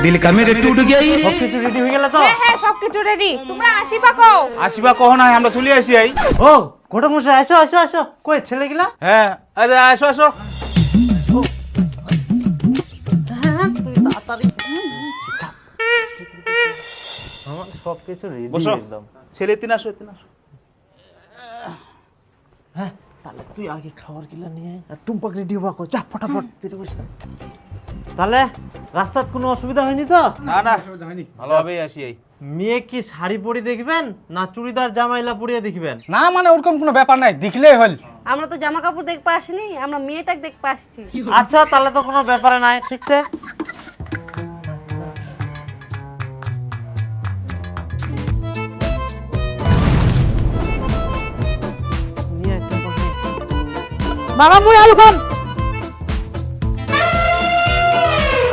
दिल का मेरे टूट गई। সবকিছু রেডি হয়ে গেল তো? হ্যাঁ হ্যাঁ সবকিছু রেডি। তোমরা আসিবা কও? আসিবা কহ না, আমরা চলে আসি আই। ও ঘটক মশাই আসো আসো আসো, কই ছেলেগুলা? হ্যাঁ আরে আসো আসো। তুই তাড়াতাড়ি আমার সবকিছু রেডি বসো। একদম। ছেলে তিন আসো তিন আসো। হ্যাঁ তাহলে তুই আগে খাবার গিলা নিয়ে আয়, আর টুম্পাক রেডি হবা কো, যা ফটাফট দেরি করিস না। তাহলে রাস্তার কোনো অসুবিধা হয়নি তো? না না ভালোভাবেই আসি আই। মেয়ে কি শাড়ি পরে দেখবেন না চুড়িদার জামাইলা পরিয়ে দেখবেন? না মানে ওরকম কোনো ব্যাপার নাই, দেখলেই হল। আমরা তো জামা কাপড় দেখতে আসিনি, আমরা মেয়েটাকে দেখতে আসছি। আচ্ছা তাহলে তো কোনো ব্যাপারে নাই, ঠিক আছে। বাবা মুই আলু খাম।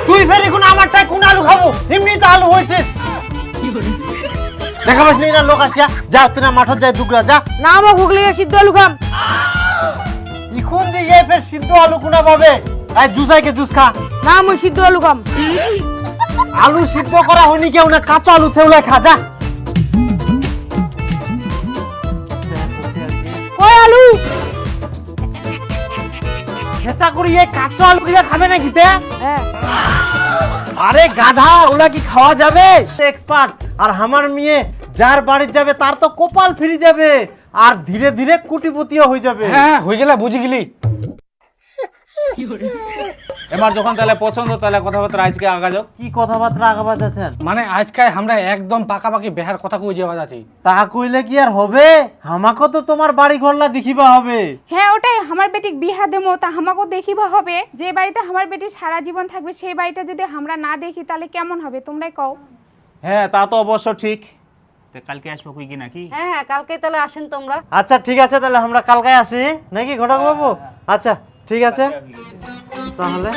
তুই ফের এখন আমারটাই কোন আলু খাবো? এমনি তো আলু হয়েছে। দেখাবাস নি না লোক আসিয়া, যা তুই না মাঠত যাই দুগরা যা। না মো গুগলি সিদ্ধ আলু খাম। ইখুন দিয়ে ফের সিদ্ধ আলু কোনা পাবে? আই জুসাইকে জুস খা। না মুই সিদ্ধ আলু খাম। আলু সিদ্ধ করা হয়নি কেউ না, কাঁচা আলু থেউলাই খা যা। কই আলু? খেচা করি এই কাঁচা আলু গুলা খাবে নাকি তে? হ্যাঁ আরে গাধা, ওলা কি খাওয়া যাবে? এক্সপার্ট। আর আমার মেয়ে যার বাড়ি যাবে তার তো কপাল ফিরে যাবে, আর ধীরে ধীরে কোটিপতিও হয়ে যাবে। হ্যাঁ হয়ে গেলে বুঝি গেলি। এবার যখন তাহলে পছন্দ তাহলে কথাবার্তা আজকে আগা যাও। কি কথাবার্তা আগাবাজ আছেন? মানে আজকে আমরা একদম পাকাপাকি বেহার কথা কই যাওয়া যাচ্ছি। তা কইলে কি আর হবে? আমাকে তো তোমার বাড়ি ঘরলা দেখিবা হবে। হ্যাঁ ওটাই, আমার বেটিক বিহা দেমো তা আমাকে দেখিবা হবে। যে বাড়িতে আমার বেটি সারা জীবন থাকবে সেই বাড়িটা যদি আমরা না দেখি তাহলে কেমন হবে তোমরাই কও। হ্যাঁ তা তো অবশ্য ঠিক। তে কালকে আসবো কই কি নাকি? হ্যাঁ হ্যাঁ কালকে তাহলে আসেন তোমরা। আচ্ছা ঠিক আছে, তাহলে আমরা কালকে আসি নাকি ঘটক বাবু? আচ্ছা ঠিক আছে তাহলে।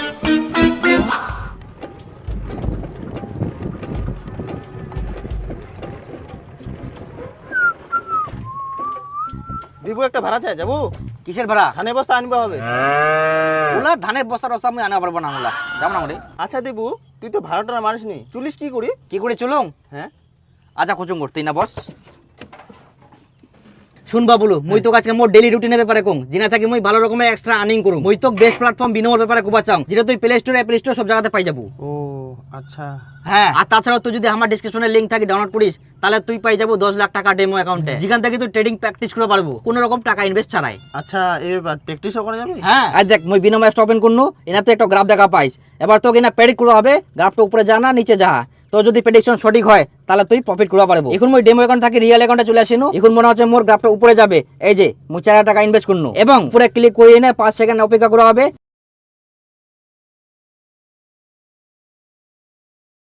দিবু একটা ভাড়া চাই যাবো। কিসের ভাড়া? ধানের বস্তা আনবা হবে। ওলা ধানের বস্তা রস্তা আমি আনা পারবো না, ওলা যাবো না রে। আচ্ছা দিবু, তুই তো ভাড়াটা মানুষ নি, চুলিস কি করি? কি করে চলুম? হ্যাঁ আচ্ছা কোচিং করতেই না বস। শুনবা বলু, মুই তো আজকে মোর ডেইলি রুটিনের ব্যাপারে কম, জিনা থাকি মুই ভালো রকমের এক্সট্রা আর্নিং করুম। মুই তো বেস্ট প্ল্যাটফর্ম বিনোর ব্যাপারে কোবা চাও, যেটা তুই প্লে স্টোর অ্যাপল স্টোর সব জায়গাতে পাই যাবো। ও আচ্ছা। হ্যাঁ আর তাছাড়া তুই যদি আমার ডেসক্রিপশনে লিংক থাকি ডাউনলোড করিস তাহলে তুই পাই যাবো 10 লাখ টাকা ডেমো অ্যাকাউন্টে, যেখান থেকে তুই ট্রেডিং প্র্যাকটিস করতে পারবো কোনো রকম টাকা ইনভেস্ট ছাড়াই। আচ্ছা এবার প্র্যাকটিসও করা যাবে? হ্যাঁ আর দেখ মুই বিনোম অ্যাপস ওপেন করনু, এনা তো একটা গ্রাফ দেখা পাইস। এবার তোকে এনা প্রেডিক্ট করা হবে, গ্রাফটা উপরে যা না নিচে যা। তো যদি প্রেডিকশন সঠিক হয় তাহলে তুই প্রফিট করতে পারবো। এখন মই ডেমো অ্যাকাউন্ট থেকে রিয়েল অ্যাকাউন্টে চলে আসিনু। এখন মনে হচ্ছে মোর গ্রাফটা উপরে যাবে। এই যে মুই 4,000 টাকা ইনভেস্ট করনু এবং উপরে ক্লিক করে এনে 5 সেকেন্ড অপেক্ষা করা হবে।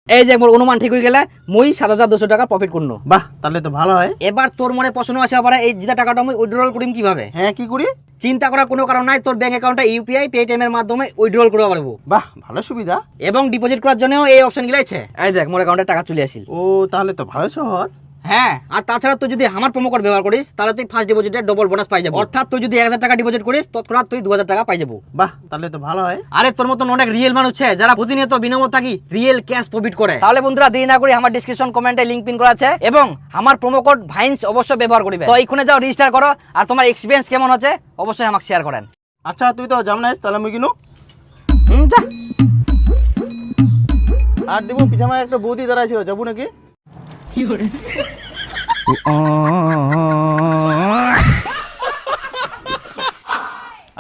এই যে মোর অনুমান ঠিক হয়ে গেলে মুই 7,200 টাকা প্রফিট করনু। বাহ তাহলে তো ভালো হয়। এবার তোর মনে প্রশ্ন আসে আবার এই জিতা টাকাটা আমি উইথড্রল করিম কিভাবে? হ্যাঁ কি করি? চিন্তা করার কোনো কারণ নাই, তোর ব্যাংক অ্যাকাউন্টে ইউপিআই পেটিএম এর মাধ্যমে উইথড্রল করতে পারবো। বাহ ভালো সুবিধা। এবং ডিপোজিট করার জন্য এই অপশন গুলো আছে। এই দেখ মোর অ্যাকাউন্টে টাকা চলে আসিল। ও তাহলে তো ভালো সহজ। হ্যাঁ আর তাছাড়া তুই যদি আমার প্রোমো কোড ব্যবহার করিস তাহলে তুই ফার্স্ট ডিপোজিটে ডবল বোনাস পাই যাবো। অর্থাৎ তুই যদি 1,000 টাকা ডিপোজিট করিস তৎক্ষণাৎ তুই 2,000 টাকা পাই যাবো। বাহ তাহলে তো ভালো হয়। আরে তোর মতন অনেক রিয়েল মানুষ আছে যারা প্রতিনিয়ত বিনিয়োগ থাকি রিয়েল ক্যাশ প্রফিট করে। তাহলে বন্ধুরা দেরি না করে আমার ডেসক্রিপশন কমেন্টে লিংক পিন করা আছে এবং আমার প্রোমো কোড ভাইন্স অবশ্যই ব্যবহার করবে। তো এইখানে যাও রেজিস্টার করো আর তোমার এক্সপেরিয়েন্স কেমন হচ্ছে অবশ্যই আমাকে শেয়ার করেন। আচ্ছা তুই তো জাম নাইস, তাহলে মুই কিনু। যা আর দিবু পিছামায় একটা বৌদি দাঁড়ায় ছিল, যাবো নাকি?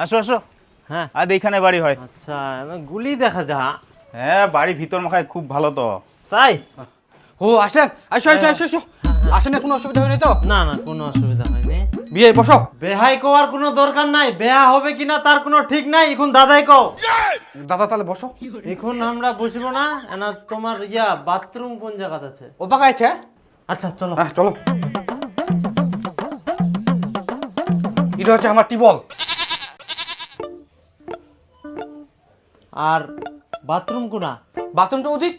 আসো আসো। হ্যাঁ আর এইখানে বাড়ি হয়। আচ্ছা গুলি দেখা যা। হ্যাঁ বাড়ি ভিতর মাখায় খুব ভালো তো। তাই? ও আসেন, আসো আসো আসো আসো। আসেন, কোনো অসুবিধা হয়নি তো? না না কোনো অসুবিধা হয়নি। বিয়ে বসো। বেহাই কোয়ার কোনো দরকার নাই, বেহা হবে কিনা তার কোনো ঠিক নাই। এখন দাদাই কও। দাদা তাহলে বসো। এখন আমরা বসবো না, না তোমার বাথরুম কোন জায়গাতে আছে? ও পাকা আছে। আচ্ছা চলো। হ্যাঁ চলো। এটা হচ্ছে আমার টিবল। আর বাথরুম কোনা? বাথরুমটা ওদিক।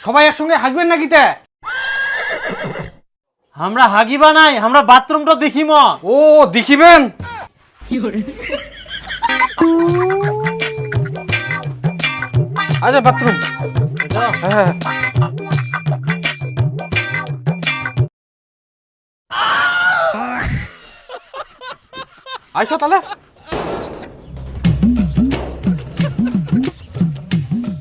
সবাই একসঙ্গে হাগবেন নাকি তে? আমরা হাগিবা নাই, আমরা বাথরুমটা দেখিম। ও দেখিবেন। আচ্ছা বাথরুম হ্যাঁ আইসো তাহলে।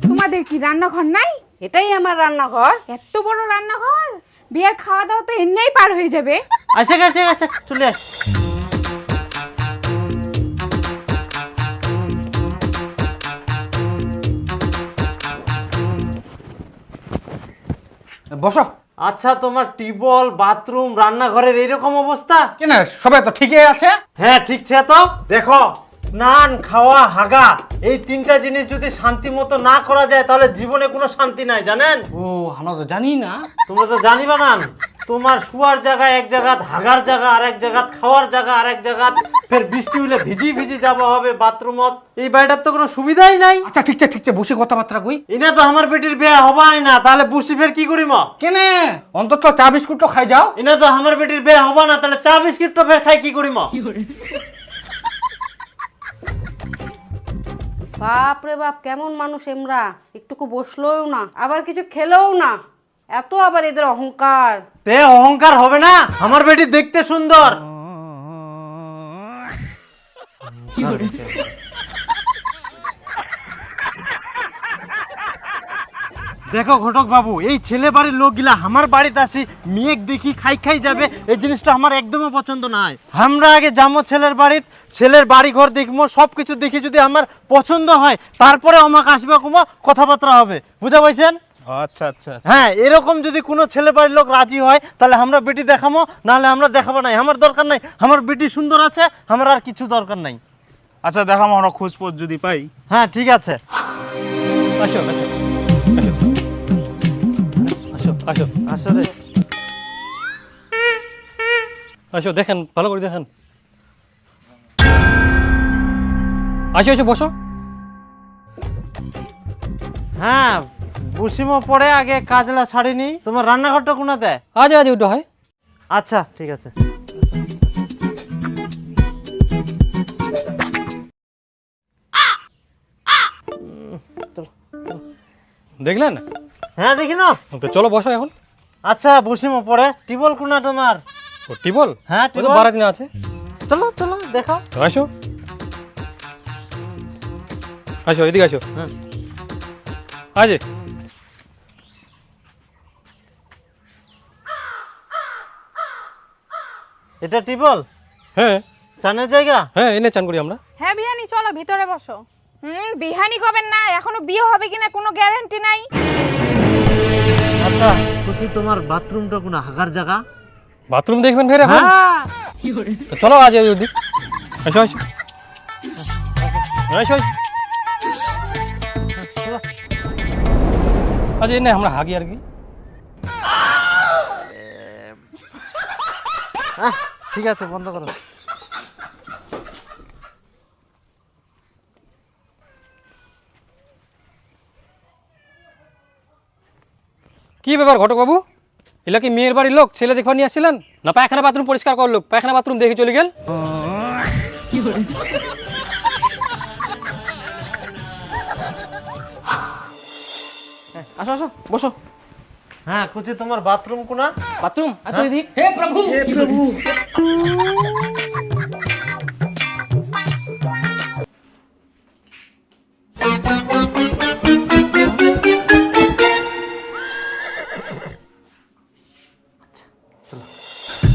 তোমাদের কি রান্নাঘর নাই? এটাই আমার রান্নাঘর। এত বড় রান্নাঘর, বিয়ের খাওয়া দাওয়া তো এমনিই পার হয়ে যাবে। আসে গেছে গেছে চলে আস। বসো। আচ্ছা, তোমার টিউবওয়েল, বাথরুম, রান্নাঘরের এইরকম অবস্থা? কেন সবাই তো ঠিকই আছে। হ্যাঁ ঠিক আছে। তো দেখো, স্নান, খাওয়া, হাগা, এই তিনটা জিনিস যদি শান্তি মতো না করা যায় তাহলে জীবনে কোনো শান্তি নাই, জানেন? ও আমরা তো জানি না। তোমরা তো জানিবা না। তোমার শুয়ার জায়গা এক জায়গা, হাগার জায়গা আর এক জায়গা, খাওয়ার জায়গা আর এক জায়গা, ফের বৃষ্টি হলে ভিজি ভিজি যাওয়া হবে বাথরুমত। এই বাড়িটার তো কোনো সুবিধাই নাই। আচ্ছা ঠিক আছে ঠিক আছে, বসে কথাবার্তা কই। এনা তো আমার বেটির বিয়ে হবাই না, তাহলে বসি ফের কি করিম? কেনে অন্তত চা বিস্কুট তো খাই যাও। এনা তো আমার বেটির বিয়ে হবা না, তাহলে চা বিস্কিট তো ফের খাই কি করিম? বাপ রে বাপ, কেমন মানুষ এমরা! একটুকু বসলোও না, আবার কিছু খেলেও না, এত আবার এদের অহংকার। তে অহংকার হবে না? আমার বেটি দেখতে সুন্দর। দেখো ঘটক বাবু, এই ছেলে বাড়ির লোকগুলা আমার বাড়িতে আসি মেয়ে দেখি খাই খাই যাবে, এই জিনিসটা আমার একদমই পছন্দ নয়। আমরা আগে যাবো ছেলের বাড়িত, ছেলের বাড়ি ঘর দেখবো, সবকিছু দেখি যদি আমার পছন্দ হয় তারপরে আমাকে আসবে কুমো, কথাবার্তা হবে, বুঝা পাইছেন? আচ্ছা আচ্ছা। হ্যাঁ, এরকম যদি কোনো ছেলে বাড়ির লোক রাজি হয় তাহলে আমরা বেটি দেখাবো, নাহলে আমরা দেখাবো নাই। আমার দরকার নাই, আমার বেটি সুন্দর আছে, আমার আর কিছু দরকার নাই। আচ্ছা দেখাম আমরা খোঁজ পোজ যদি পাই। হ্যাঁ ঠিক আছে। আসো আসো আসো আসো আসলে আসো, দেখেন ভালো করে দেখেন। আসো আসো বসো। হ্যাঁ বুসিমো পরে আগে কাজলা ছাড়িনি। তোমার রান্নাঘরটা কোনাতে? আজ আজ ওটা হয়। আচ্ছা ঠিক আছে। দেখলেন? হ্যাঁ দেখি না। তো চলো বসো এখন। আচ্ছা বুসিমো পরে। টিবল কোনা তোমার? ও টিবল? হ্যাঁ ওই তো টিবল। বারাত না আছে। চলো চলো দেখাও। তো আসো আসো, এদিকে আসো। হ্যাঁ। আজ এটা টিবল? হ্যাঁ চানের জায়গা? হ্যাঁ, এনে চান করি আমরা। হ্যাঁ বিহানি, চলো ভিতরে বসো। বিহানি করবেন না, এখনো বিয়ে হবে কিনা কোনো গ্যারান্টি নাই। আচ্ছা কুচি, তোমার বাথরুমটা কোনা, হাগার জায়গা? বাথরুম দেখবেন ফের এখন? হ্যাঁ। তো চলো আজ ওদিক। আসো আসো আসো আসো। আজ এনে আমরা হাগি আর কি। ঠিক আছে, বন্ধ করো। কি ব্যাপার ঘটক বাবু, এলা কি মেয়ের বাড়ির লোক ছেলে দেখবার নিয়ে আসছিলেন না পায়খানা বাথরুম পরিষ্কার করার লোক? পায়খানা বাথরুম দেখে চলে গেল। আসো আসো বসো। হ্যাঁ কুচি, তোমার বাথরুম কোনা? বাথরুম এত এদিক। হে প্রভু হে প্রভু।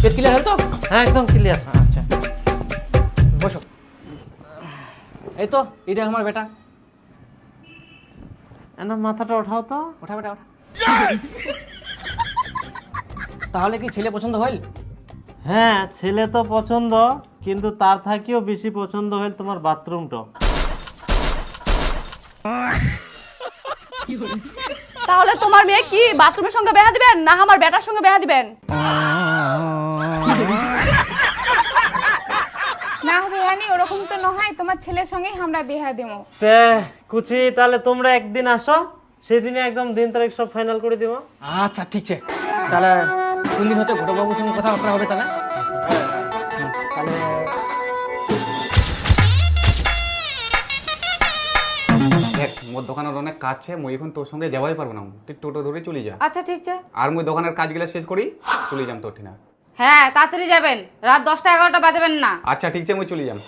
পেট ক্লিয়ার হল তো? হ্যাঁ একদম ক্লিয়ার। আচ্ছা বসো। এই তো এটা আমার বেটা। এনার মাথাটা ওঠাও তো। ওঠা বেটা ওঠা। তাহলে কি ছেলে পছন্দ হইল? হ্যাঁ ছেলে তো পছন্দ, কিন্তু তার থাকিও বেশি পছন্দ হইল তোমার বাথরুমটা। তাহলে তোমার মেয়ে কি বাথরুমের সঙ্গে বেহা দিবেন না আমার বেটার সঙ্গে বেহা দিবেন? না বিহানি, ওরকম তো নয়, তোমার ছেলের সঙ্গেই আমরা বিয়া দেবো। তে কুচি, তাহলে তোমরা একদিন আসো, সেদিনে একদম দিন তারিখ সব ফাইনাল করে দিব। আচ্ছা ঠিক আছে। তাহলে কোন দিন হচ্ছে ঘটকবাবুর সঙ্গে কথাবার্তা হবে তাহলে? তাহলে মোর দোকানের অনেক কাজ আছে, মুই এখন তোর সঙ্গে যাওয়াই পারবো না, তুই টোটো ধরে চলে যা। আচ্ছা ঠিক আছে। আর মুই দোকানের কাজগুলো শেষ করি চলে যাম তোর ঠিনা। হ্যাঁ তাড়াতাড়ি যাবেন, রাত 10টা 11টা বাজাবেন না। আচ্ছা ঠিক আছে, মুই চলে যাম।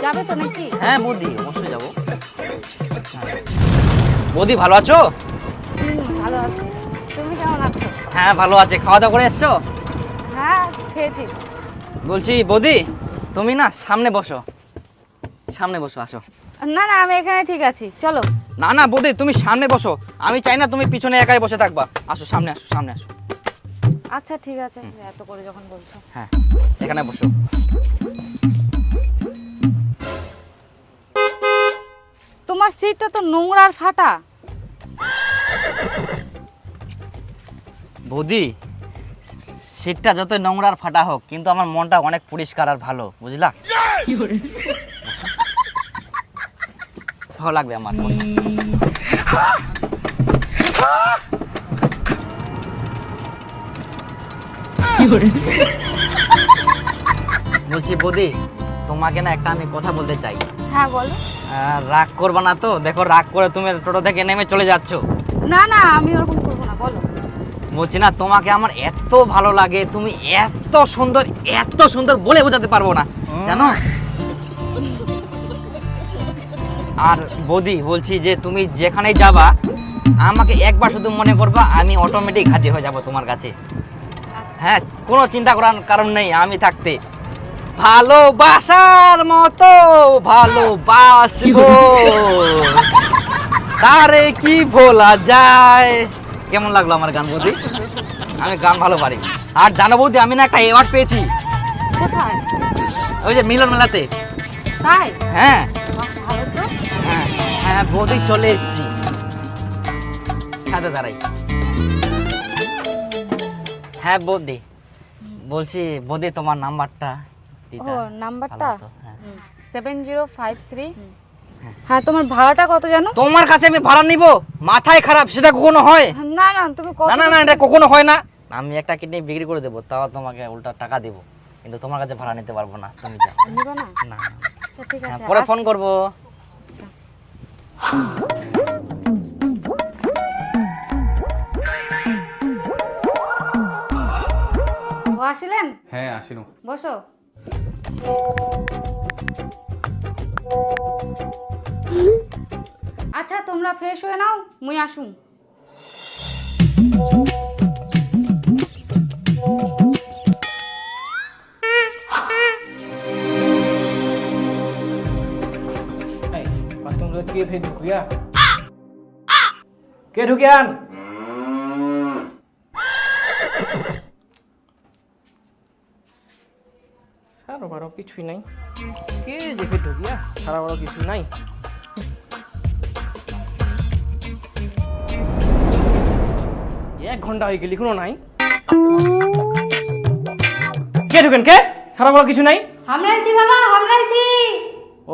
যাবে তো নাকি? হ্যাঁ বৌদি, অবশ্যই যাবো। বৌদি ভালো আছো? ভালো আছি, তুমি কেমন আছো? হ্যাঁ ভালো আছে। খাওয়া দাওয়া করে এসছো? হ্যাঁ খেয়েছি। বলছি বৌদি, তুমি না সামনে বসো, সামনে বসো, আসো। না না আমি এখানে ঠিক আছি, চলো। না না বৌদি, তুমি সামনে বসো, আমি চাই না তুমি পিছনে একাই বসে থাকবা। আসো সামনে, আসো সামনে আসো। আচ্ছা ঠিক আছে, এত করে যখন বলছো। হ্যাঁ এখানে বসো। তোমার সিটটা তো নোংরা আর ফাটা। বৌদি, সিটটা যত নোংরা আর ফাটা হোক, কিন্তু আমার মনটা অনেক পরিষ্কার আর ভালো, বুঝলা? ভালো লাগবে আমার। বলছি বৌদি, তোমাকে না একটা আমি কথা বলতে চাই। হ্যাঁ বলো। রাগ করবা না তো? দেখো রাগ করে তুমি টোটো থেকে নেমে চলে যাচ্ছ। না না আমি ওরকম করবো না, বলো। বলছি না, তোমাকে আমার এত ভালো লাগে, তুমি এত সুন্দর, এত সুন্দর বলে বোঝাতে পারবো না, জানো? আর বৌদি বলছি যে তুমি যেখানেই যাবা আমাকে একবার শুধু মনে করবা, আমি অটোমেটিক হাজির হয়ে যাব তোমার কাছে। হ্যাঁ, কোনো চিন্তা করার কারণ নেই আমি থাকতে। ভালোবাসার মতো ভালোবাসবো, তারে কি ভোলা যায়। কেমন লাগলো আমার গান বৌদি? আমি গান ভালো পারি। আর জানো বৌদি, আমি না একটা অ্যাওয়ার্ড পেয়েছি। কোথায়? ওই যে মিলন মেলাতে। তাই? হ্যাঁ ভালো তো। হ্যাঁ হ্যাঁ বৌদি, চলে এসছি। সাথে দাঁড়াই। হ্যাঁ বৌদি, বলছি বৌদি তোমার নাম্বারটা দিতে। ও নাম্বারটা ভালো হতো, হ্যাঁ। 7053। হ্যাঁ তোমার ভাড়াটা কত জানো? তোমার কাছে আমি ভাড়া নিব? মাথায় খারাপ, সেটা কখনো হয়? না না তুমি কত? না না না, এটা কখনো হয় না। আমি একটা কিডনি বিক্রি করে দেবো, তাও তোমাকে উল্টা টাকা দেব, কিন্তু তোমার কাছে ভাড়া নিতে পারবো না। তুমি যাও। নিবা না? না, আচ্ছা ঠিক হ্যাঁ, আছে, পরে আসছি। ফোন করবো। ও আসলেন? হ্যাঁ আসিনু। বসো। আচ্ছা তোমরা ফ্রেশ হয়ে নাও, মুই আসুন। কে ফের ঢুকিয়া? কে ঢুকিয়ান? সারা বারো কিছুই নাই। কে যে ফের ঢুকিয়া? সারা বারো কিছু নাই। এক ঘন্টা হয়ে গেল, এখনো নাই। কে ঢুকেন? কে? সারা বারো কিছু নাই। হামরাইছি বাবা, হামরাইছি।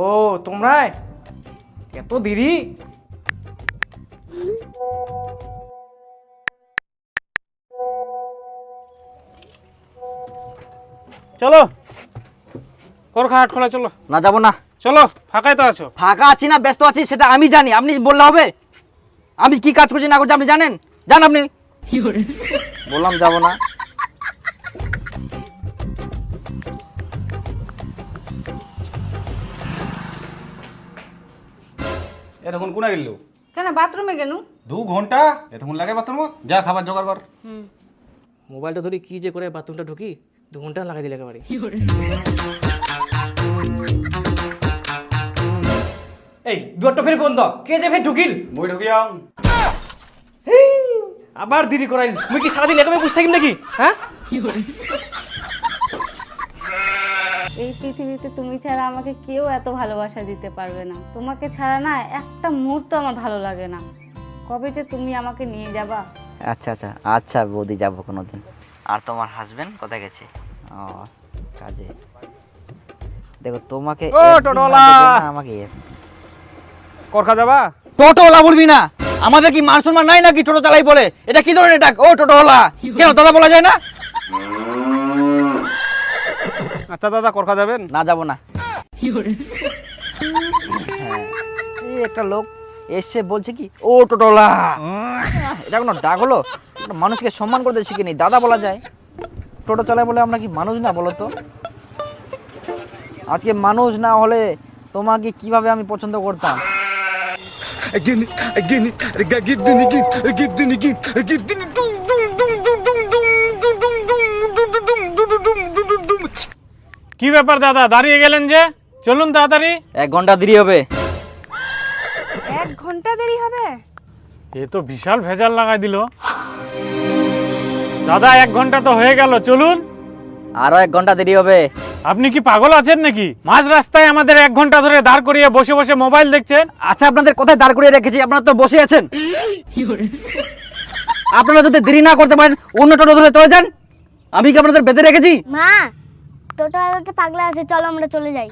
ও তোমরা এত দেরি? চলো করখাট খোলা, চলো। না যাবো না। চলো, ফাঁকাই তো আছো। ফাঁকা আছি না ব্যস্ত আছি সেটা আমি জানি, আপনি বললে হবে? আমি কি কাজ করছি না করছি আপনি জানেন? জান আপনি। বললাম যাবো না। এতক্ষণ কোনা গেল? কেন বাথরুমে গেল? 2 ঘন্টা এতক্ষণ লাগে বাথরুম? যা খাবার জোগাড় কর। মোবাইলটা ধরে কি যে করে বাথরুমটা ঢুকি, 2 ঘন্টা লাগাই দিলে একেবারে। এই দুয়ারটা ফের বন্ধ, কে যে ফের ঢুকিল? মই ঢুকিয়াও। আবার দেরি করাইল। মুই কি সারাদিন একেবারে বসে থাকিম নাকি? হ্যাঁ, এই পৃথিবীতে তুমি ছাড়া আমাকে কেউ এত ভালোবাসা দিতে পারবে না। তোমাকে ছাড়া না একটা মুহূর্ত আমার ভালো লাগে না। কবে যে তুমি আমাকে নিয়ে যাবা? আচ্ছা আচ্ছা আচ্ছা বৌদি, যাবো কোনোদিন। আর তোমার হাজবেন্ড কোথায় গেছে? ও কাজে। দেখো তোমাকে ও টোটোলা, আমাকে করখা যাবা? টোটোওয়ালা বলবি না। আমাদের কি মান সম্মান নাই নাকি টোটো চালাই বলে? এটা কি ধরনের ডাক? ও টোটোওয়ালা, কেন দাদা বলা যায় না? আচ্ছা দাদা করখা যাবেন? না যাবো না। হ্যাঁ, এই একটা লোক এসে বলছে কি ও টোটোলা, এটা কোনো ডাক হলো? একটা মানুষকে সম্মান করতে শিখিনি, দাদা বলা যায়। টোটো চালায় বলে আমরা কি মানুষ না বলো তো? আজকে মানুষ না হলে তোমাকে কিভাবে আমি পছন্দ করতাম? কি ব্যাপার দাদা, দাঁড়িয়ে গেলেন যে? চলুন তাড়াতাড়ি। 1 ঘন্টা দেরি হবে। 1 ঘন্টা দেরি হবে? এ তো বিশাল ভেজাল লাগাই দিল। দাদা 1 ঘন্টা তো হয়ে গেল, চলুন। আরো 1 ঘন্টা দেরি হবে। আপনি কি পাগল আছেন নাকি? মাঝ রাস্তায় আমাদের 1 ঘন্টা ধরে দাঁড় করিয়ে বসে বসে মোবাইল দেখছেন। আচ্ছা, আপনাদের কোথায় দাঁড় করিয়ে রেখেছি? আপনারা তো বসে আছেন। আপনারা যদি দেরি না করতে পারেন অন্য টোটো ধরে চলে যান। আমি কি আপনাদের বেঁধে রেখেছি? মা, টোটোওয়ালাতে পাগলা আছে, চলো আমরা চলে যাই।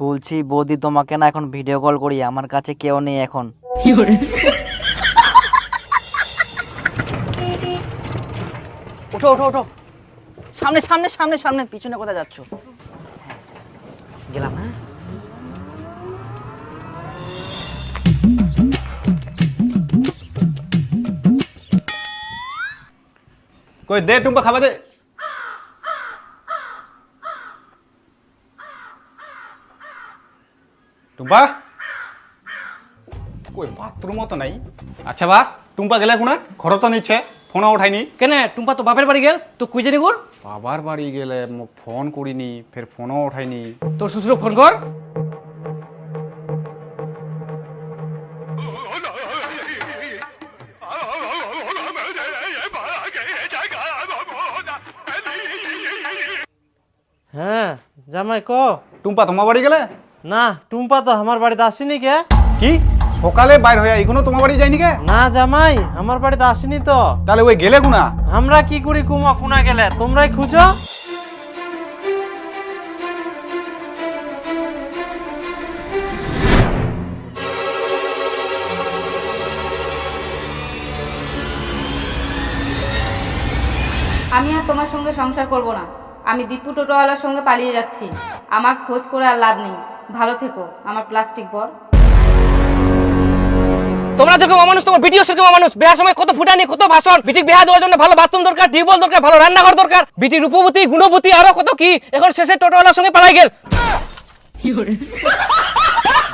বলছি বৌদি, তোমাকে না এখন ভিডিও কল করি, আমার কাছে কেউ নেই এখন। ওঠো ওঠো ওঠো, সামনে সামনে সামনে সামনে, পিছনে কোথায় যাচ্ছ? গেলাম। হ্যাঁ, কই দে টুম্পা খাবে দে। টুম্পা কই বাথরুমও তো নাই। আচ্ছা বা টুম্পা গেলে কোনা ঘর তো নিচ্ছে, ফোনও উঠাইনি। কেন টুম্পা তো বাপের বাড়ি গেল, তো কুই জানি কর? বাবার বাড়ি গেলে মোক ফোন করিনি, ফের ফোনও উঠাইনি। তোর শ্বশুর ফোন কর। হ্যাঁ জামাই ক। টুম্পা তোমার বাড়ি গেলে? না, টুম্পা তো আমার বাড়িতে আসেনি কে। কি সকালে বাইর হয়ে এখনো তোমার বাড়ি যায়নি কে? না জামাই, আমার বাড়িতে আসেনি তো। তাহলে ওই গেলে কোনা? আমরা কি করি কুমা কুনা গেলে, তোমরাই খুঁজো। আমি আর তোমার সঙ্গে সংসার করব না। আমি দীপু টোটোওয়ালার সঙ্গে পালিয়ে যাচ্ছি। আমার খোঁজ করে আর লাভ নেই। ভালো থেকো আমার প্লাস্টিক বর। তোমরা যেরকম মানুষ, তোমার বিটিও সেরকম মানুষ। বিয়ার সময় কত ফুটানি, কত ভাষণ। বিটিক বিয়া দেওয়ার জন্য ভালো বাথরুম দরকার, টিউবওয়েল দরকার, ভালো রান্নাঘর দরকার। বিটি রূপবতী, গুণবতী, আরো কত কি। এখন শেষে টোটোওয়ালার সঙ্গে পালাই গেল।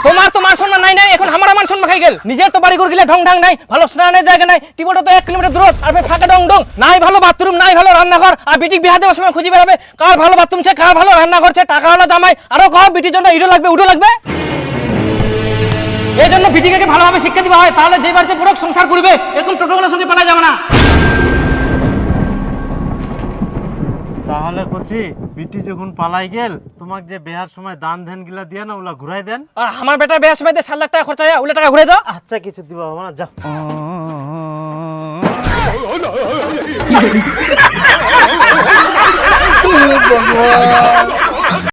তোমার তো মান সম্মান নাই, এখন আমার মান সম্মান খাই গেল। নিজের তো বাড়ি ঘর গেলে ঢং ঢং নাই, ভালো স্নানের জায়গা নাই, টিউবওয়েলটা তো 1 কিলোমিটার দূর, আর ফাঁকা ডং ডং নাই, ভালো বাথরুম নাই, ভালো রান্নাঘর। আর বিটিক বিয়া দেওয়ার সময় খুঁজে বেড়াবে কার ভালো বাথরুম আছে, কার ভালো রান্নাঘর আছে, টাকা হলো জামাই। আরো কম বিটির জন্য ইডো লাগবে, উডো লাগবে। এই জন্য বিটিকে ভালোভাবে শিক্ষা দিতে হয়, তাহলে যে বাড়িতে পুরো সংসার করবে এরকম টোটোওয়ালার সঙ্গে পালা যাবে না। তাহলে কচি বিটি যখন পালাই গেল, তোমাকে যে বিয়ার সময় দান ধ্যান গিলা দিয়ে না, ওলা ঘুরাই দেন। আর আমার বেটা বিয়ার সময় 7 লাখ টাকা খরচা হয়, ওগুলো টাকা ঘুরে দাও। আচ্ছা কিছু দিবা না, যাও।